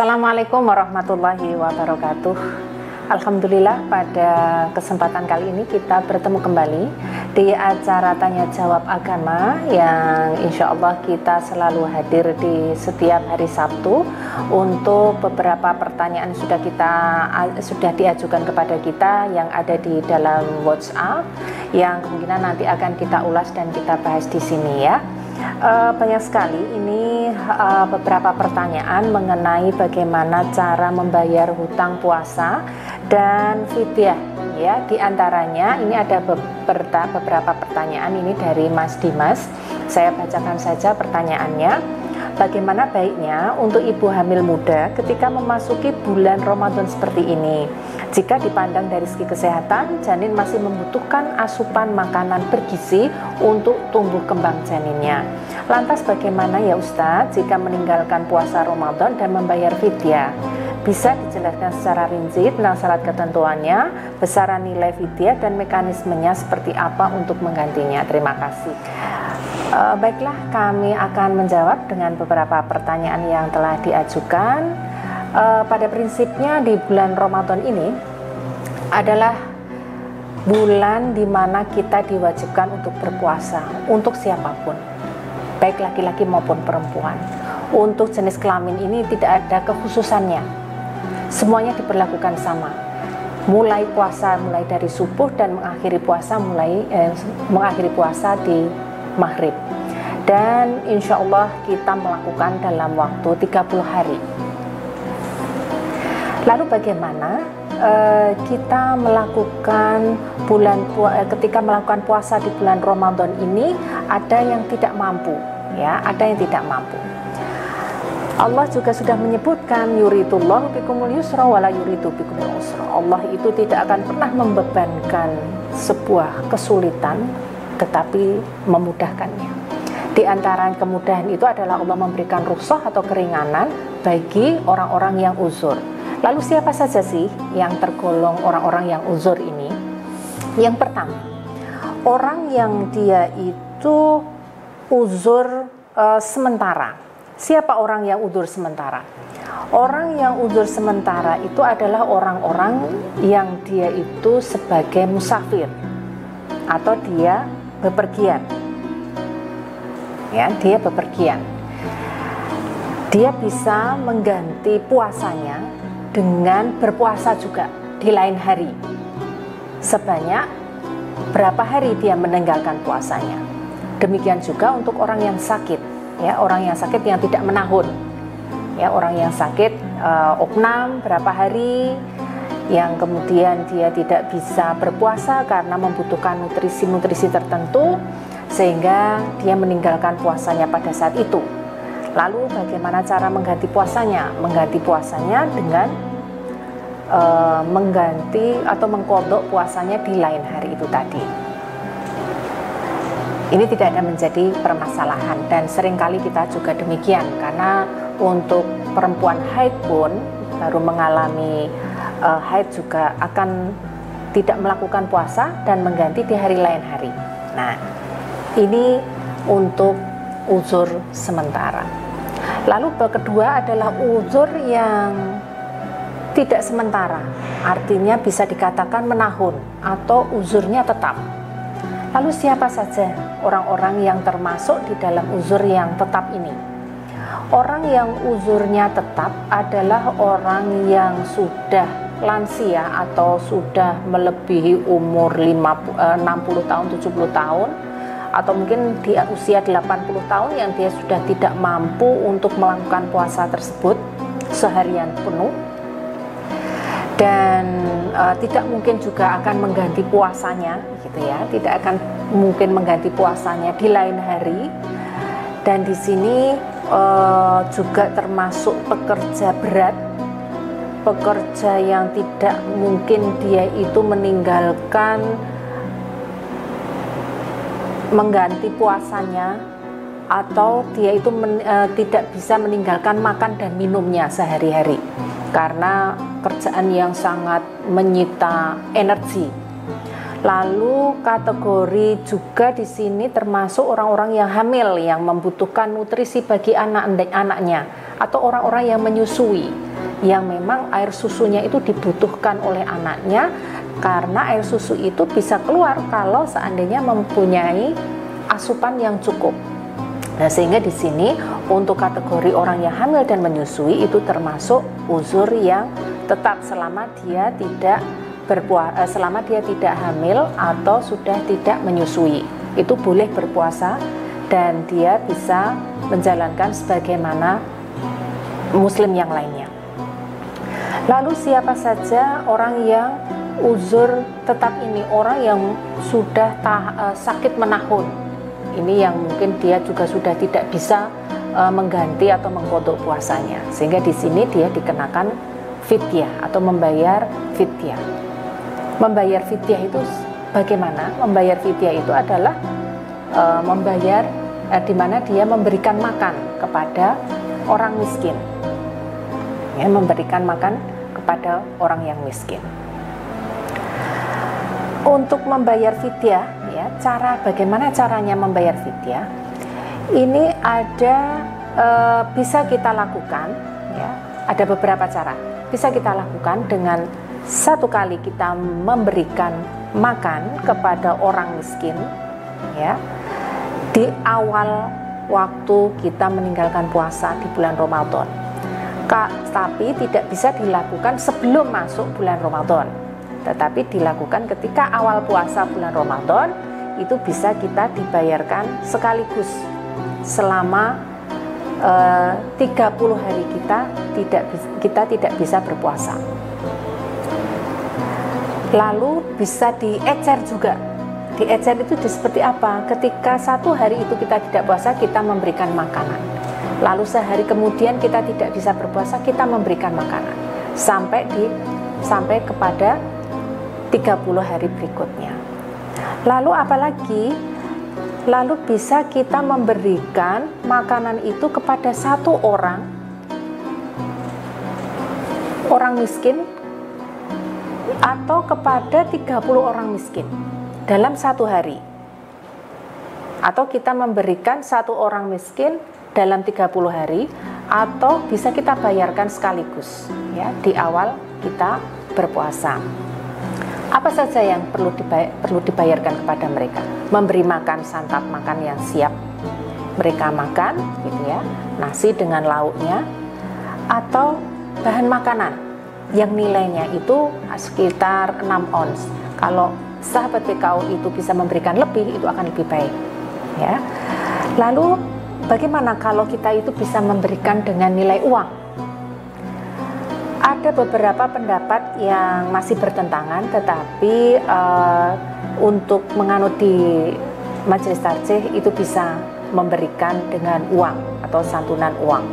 Assalamualaikum warahmatullahi wabarakatuh. Alhamdulillah, pada kesempatan kali ini kita bertemu kembali di acara tanya jawab agama yang insya Allah kita selalu hadir di setiap hari Sabtu untuk beberapa pertanyaan sudah diajukan kepada kita yang ada di dalam WhatsApp yang kemungkinan nanti akan kita ulas dan kita bahas di sini ya. Banyak sekali ini beberapa pertanyaan mengenai bagaimana cara membayar hutang puasa dan fidyah ya. Di antaranya ini ada beberapa pertanyaan ini dari Mas Dimas. Saya bacakan saja pertanyaannya. Bagaimana baiknya untuk ibu hamil muda ketika memasuki bulan Ramadan seperti ini? Jika dipandang dari segi kesehatan, janin masih membutuhkan asupan makanan bergizi untuk tumbuh kembang janinnya. Lantas bagaimana ya Ustadz jika meninggalkan puasa Ramadan dan membayar fidyah? Bisa dijelaskan secara rinci tentang syarat ketentuannya, besaran nilai fidyah dan mekanismenya seperti apa untuk menggantinya? Terima kasih. Baiklah, kami akan menjawab dengan beberapa pertanyaan yang telah diajukan. Pada prinsipnya di bulan Ramadan ini adalah bulan di mana kita diwajibkan untuk berpuasa untuk siapapun, baik laki-laki maupun perempuan. Untuk jenis kelamin ini tidak ada kekhususannya, semuanya diperlakukan sama. Mulai puasa mulai dari subuh dan mengakhiri puasa di maghrib, dan insya Allah kita melakukan dalam waktu 30 hari. Lalu bagaimana kita melakukan ketika melakukan puasa di bulan Ramadan ini? Ada yang tidak mampu ya, ada yang tidak mampu. Allah juga sudah menyebutkan yuridullahu bikumul yusra wala yuridu bikumul usra. Allah itu tidak akan pernah membebankan sebuah kesulitan tetapi memudahkannya. Di antara kemudahan itu adalah Allah memberikan rukhsah atau keringanan bagi orang-orang yang uzur. Lalu siapa saja sih yang tergolong orang-orang yang uzur ini? Yang pertama, orang yang dia itu uzur sementara. Siapa orang yang uzur sementara? Orang yang uzur sementara itu adalah orang-orang yang dia itu sebagai musafir atau dia bepergian. Ya, dia bepergian. Dia bisa mengganti puasanya dengan berpuasa juga di lain hari. Sebanyak berapa hari dia meninggalkan puasanya. Demikian juga untuk orang yang sakit, ya, orang yang sakit yang tidak menahun. Ya, orang yang sakit opnam berapa hari yang kemudian dia tidak bisa berpuasa karena membutuhkan nutrisi-nutrisi tertentu sehingga dia meninggalkan puasanya pada saat itu. Lalu bagaimana cara mengganti puasanya? Mengganti puasanya dengan mengganti atau mengkodok puasanya di lain hari itu tadi. Ini tidak ada menjadi permasalahan dan seringkali kita juga demikian, karena untuk perempuan haid pun baru mengalami haid juga akan tidak melakukan puasa dan mengganti di hari lain hari. Nah, ini untuk uzur sementara. Lalu kedua adalah uzur yang tidak sementara, artinya bisa dikatakan menahun atau uzurnya tetap. Lalu siapa saja orang-orang yang termasuk di dalam uzur yang tetap ini? Orang yang uzurnya tetap adalah orang yang sudah lansia atau sudah melebihi umur 60 tahun, 70 tahun, atau mungkin di usia 80 tahun yang dia sudah tidak mampu untuk melakukan puasa tersebut seharian penuh, dan tidak mungkin juga akan mengganti puasanya gitu ya, tidak akan mungkin mengganti puasanya di lain hari. Dan di sini juga termasuk pekerja berat, pekerja yang tidak mungkin dia itu mengganti puasanya, atau dia itu tidak bisa meninggalkan makan dan minumnya sehari-hari karena kerjaan yang sangat menyita energi. Lalu kategori juga di sini termasuk orang-orang yang hamil yang membutuhkan nutrisi bagi anak-anaknya, atau orang-orang yang menyusui yang memang air susunya itu dibutuhkan oleh anaknya, karena air susu itu bisa keluar kalau seandainya mempunyai asupan yang cukup. Nah, sehingga di sini untuk kategori orang yang hamil dan menyusui itu termasuk uzur yang tetap selama dia tidak selama dia tidak hamil atau sudah tidak menyusui, itu boleh berpuasa dan dia bisa menjalankan sebagaimana muslim yang lainnya. Lalu siapa saja orang yang uzur tetap ini? Orang yang sudah sakit menahun, ini yang mungkin dia juga sudah tidak bisa mengganti atau mengqadha puasanya, sehingga di sini dia dikenakan fidyah atau membayar fidyah. Membayar fidyah itu bagaimana? Membayar fidyah itu adalah membayar di mana dia memberikan makan kepada orang miskin, ya, memberikan makan kepada orang yang miskin. Untuk membayar fidyah, ya, bagaimana caranya membayar fidyah? Ini ada bisa kita lakukan, ya, ada beberapa cara. Bisa kita lakukan dengan satu kali kita memberikan makan kepada orang miskin, ya, di awal waktu kita meninggalkan puasa di bulan Ramadan. Tapi tidak bisa dilakukan sebelum masuk bulan Ramadan, tetapi dilakukan ketika awal puasa bulan Ramadan. Itu bisa kita dibayarkan sekaligus selama 30 hari kita tidak bisa berpuasa. Lalu bisa diecer juga. Diecer itu seperti apa? Ketika satu hari itu kita tidak puasa, kita memberikan makanan. Lalu sehari kemudian kita tidak bisa berpuasa, kita memberikan makanan sampai kepada 30 hari berikutnya. Lalu apalagi? Lalu bisa kita memberikan makanan itu kepada satu orang miskin, atau kepada 30 orang miskin dalam satu hari, atau kita memberikan satu orang miskin dalam 30 hari, atau bisa kita bayarkan sekaligus, ya, di awal kita berpuasa. Apa saja yang perlu dibayarkan kepada mereka? Memberi makan, santap makan yang siap mereka makan, gitu ya, nasi dengan lauknya, atau bahan makanan yang nilainya itu sekitar 6 ons. Kalau sahabat PKU itu bisa memberikan lebih, itu akan lebih baik, ya. Lalu bagaimana kalau kita itu bisa memberikan dengan nilai uang? Ada beberapa pendapat yang masih bertentangan, tetapi untuk menganut di Majelis Tarjih itu bisa memberikan dengan uang atau santunan uang,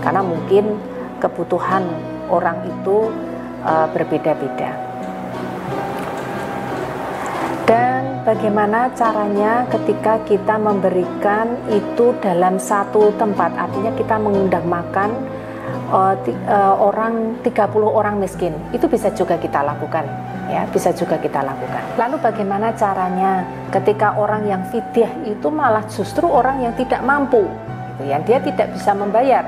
karena mungkin kebutuhan orang itu berbeda-beda. Dan bagaimana caranya ketika kita memberikan itu dalam satu tempat, artinya kita mengundang makan 30 orang miskin, itu bisa juga kita lakukan, ya, bisa juga kita lakukan. Lalu bagaimana caranya ketika orang yang fidyah itu malah justru orang yang tidak mampu, gitu ya, dia tidak bisa membayar.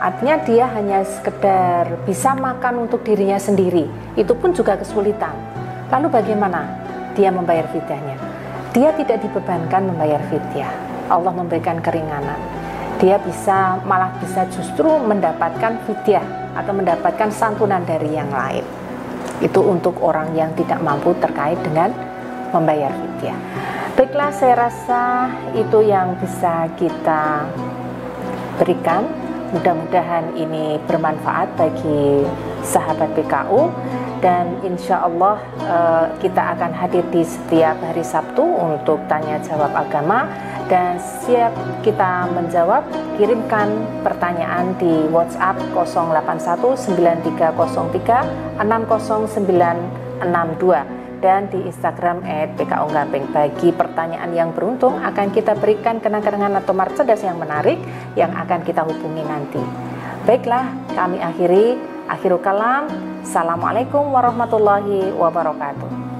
Artinya dia hanya sekedar bisa makan untuk dirinya sendiri, itu pun juga kesulitan. Lalu bagaimana dia membayar fidyahnya? Dia tidak dibebankan membayar fidyah. Allah memberikan keringanan. Dia malah bisa justru mendapatkan fidyah atau mendapatkan santunan dari yang lain. Itu untuk orang yang tidak mampu terkait dengan membayar fidyah. Baiklah, saya rasa itu yang bisa kita berikan. Mudah-mudahan ini bermanfaat bagi sahabat PKU, dan insya Allah kita akan hadir di setiap hari Sabtu untuk tanya jawab agama, dan siap kita menjawab. Kirimkan pertanyaan di WhatsApp 0819303600962 dan di Instagram @pkunggaping. Bagi pertanyaan yang beruntung akan kita berikan kenang-kenangan atau merchandise yang menarik yang akan kita hubungi nanti. Baiklah, kami akhirul kalam. Assalamualaikum warahmatullahi wabarakatuh.